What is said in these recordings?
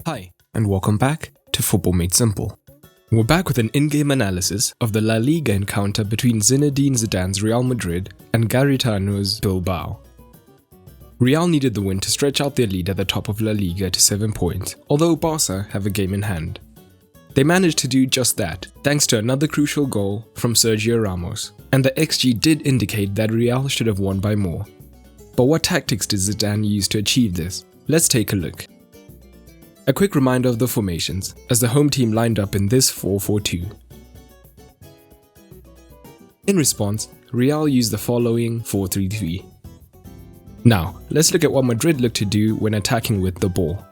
Hi, and welcome back to Football Made Simple. We're back with an in-game analysis of the La Liga encounter between Zinedine Zidane's Real Madrid and Garitano's Bilbao. Real needed the win to stretch out their lead at the top of La Liga to 7 points, although Barca have a game in hand. They managed to do just that, thanks to another crucial goal from Sergio Ramos, and the XG did indicate that Real should have won by more. But what tactics did Zidane use to achieve this? Let's take a look. A quick reminder of the formations, as the home team lined up in this 4-4-2. In response, Real used the following 4-3-3. Now, let's look at what Madrid looked to do when attacking with the ball.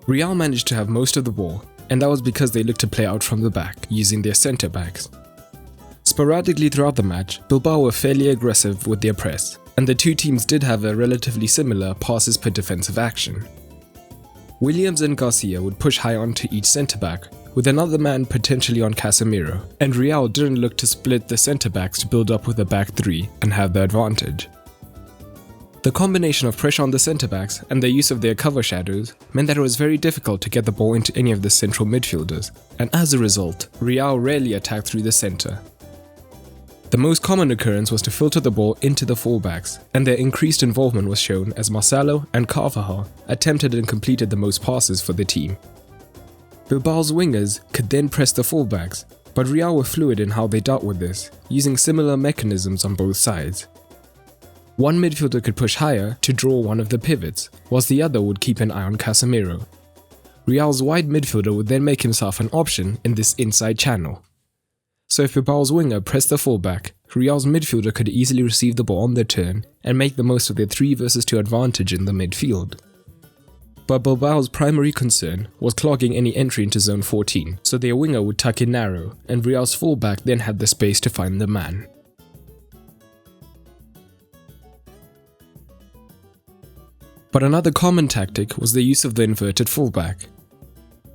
Real managed to have most of the ball, and that was because they looked to play out from the back, using their centre-backs. Sporadically throughout the match, Bilbao were fairly aggressive with their press, and the two teams did have a relatively similar passes per defensive action. Williams and Garcia would push high onto each centre-back, with another man potentially on Casemiro, and Real didn't look to split the centre-backs to build up with a back three and have the advantage. The combination of pressure on the centre-backs and the use of their cover shadows meant that it was very difficult to get the ball into any of the central midfielders, and as a result, Real rarely attacked through the centre. The most common occurrence was to filter the ball into the fullbacks, and their increased involvement was shown as Marcelo and Carvajal attempted and completed the most passes for the team. Bilbao's wingers could then press the fullbacks, but Real were fluid in how they dealt with this, using similar mechanisms on both sides. One midfielder could push higher to draw one of the pivots, whilst the other would keep an eye on Casemiro. Real's wide midfielder would then make himself an option in this inside channel. So if Bilbao's winger pressed the fullback, Real's midfielder could easily receive the ball on their turn and make the most of their 3 versus 2 advantage in the midfield. But Bilbao's primary concern was clogging any entry into zone 14, so their winger would tuck in narrow, and Real's fullback then had the space to find the man. But another common tactic was the use of the inverted fullback.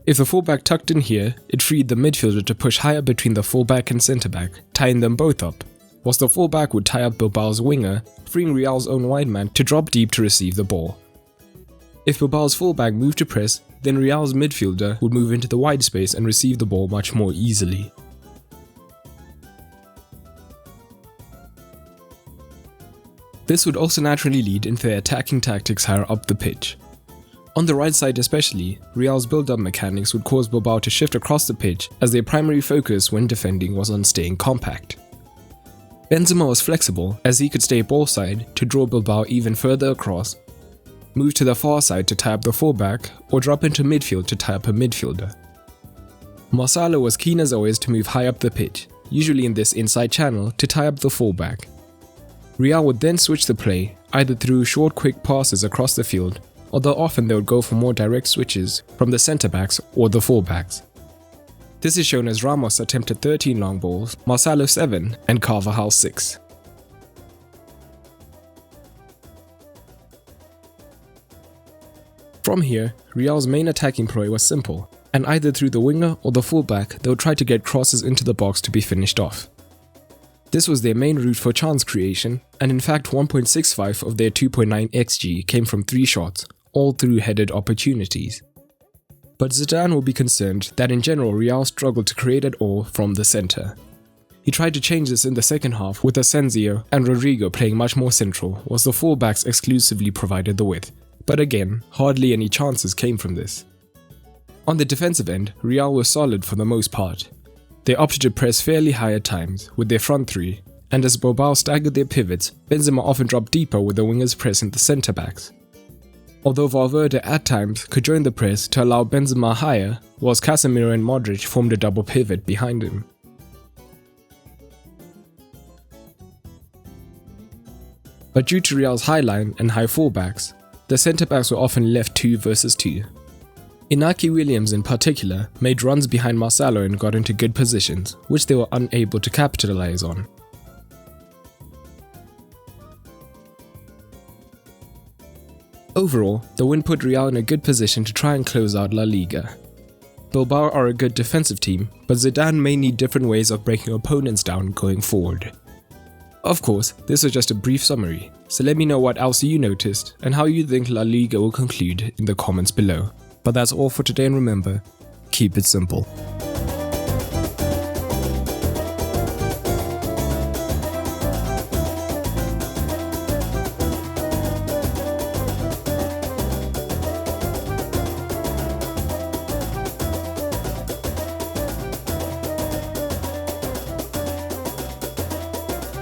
If the fullback tucked in here, it freed the midfielder to push higher between the fullback and centre-back, tying them both up, whilst the fullback would tie up Bilbao's winger, freeing Real's own wide man to drop deep to receive the ball. If Bilbao's fullback moved to press, then Real's midfielder would move into the wide space and receive the ball much more easily. This would also naturally lead into their attacking tactics higher up the pitch. On the right side especially, Real's build-up mechanics would cause Bilbao to shift across the pitch as their primary focus when defending was on staying compact. Benzema was flexible as he could stay ball side to draw Bilbao even further across, move to the far side to tie up the fullback, or drop into midfield to tie up a midfielder. Marcelo was keen as always to move high up the pitch, usually in this inside channel, to tie up the fullback. Real would then switch the play, either through short quick passes across the field, although often they would go for more direct switches from the centre-backs or the full-backs. This is shown as Ramos attempted 13 long balls, Marcelo 7 and Carvajal 6. From here, Real's main attacking ploy was simple, and either through the winger or the full-back they would try to get crosses into the box to be finished off. This was their main route for chance creation, and in fact 1.65 of their 2.9 XG came from 3 shots, all through headed opportunities. But Zidane will be concerned that in general Real struggled to create at all from the centre. He tried to change this in the second half with Asensio and Rodrigo playing much more central, whilst the fullbacks exclusively provided the width, but again, hardly any chances came from this. On the defensive end, Real was solid for the most part. They opted to press fairly high at times with their front 3, and as Bilbao staggered their pivots, Benzema often dropped deeper with the wingers pressing the centre-backs. Although Valverde at times could join the press to allow Benzema higher, whilst Casemiro and Modric formed a double pivot behind him. But due to Real's high line and high fullbacks, the centre-backs were often left 2 versus 2. Inaki Williams in particular made runs behind Marcelo and got into good positions, which they were unable to capitalize on. Overall, the win put Real in a good position to try and close out La Liga. Bilbao are a good defensive team, but Zidane may need different ways of breaking opponents down going forward. Of course, this was just a brief summary, so let me know what else you noticed and how you think La Liga will conclude in the comments below. But that's all for today, and remember, keep it simple.